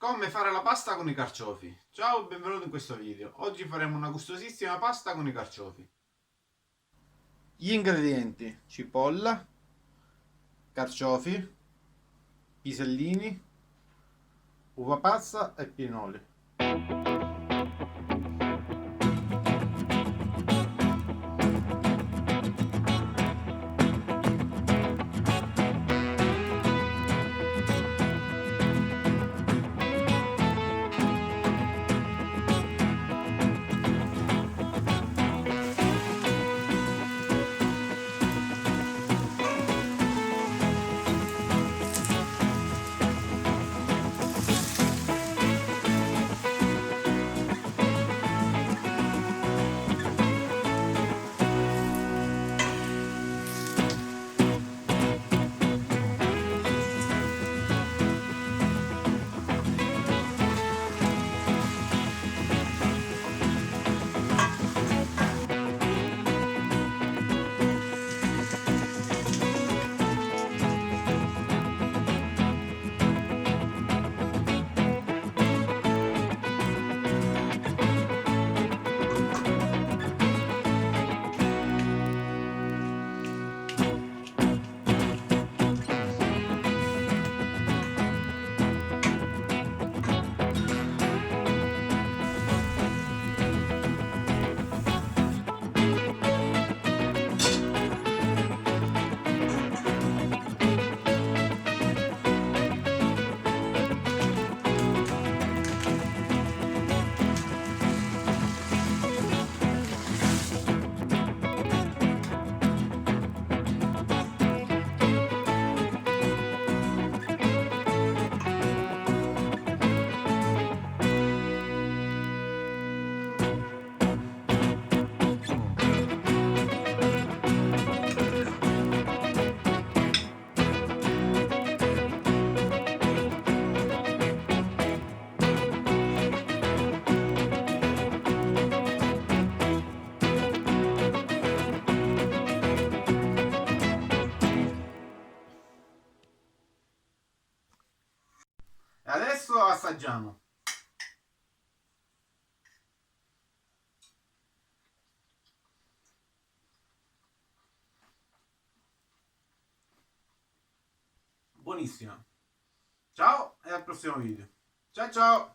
Come fare la pasta con i carciofi. Ciao e benvenuto in questo video. Oggi faremo una gustosissima pasta con i carciofi. Gli ingredienti: cipolla, carciofi, pisellini, uva passa e pinoli. E adesso assaggiamo. Buonissima. Ciao e al prossimo video. Ciao ciao.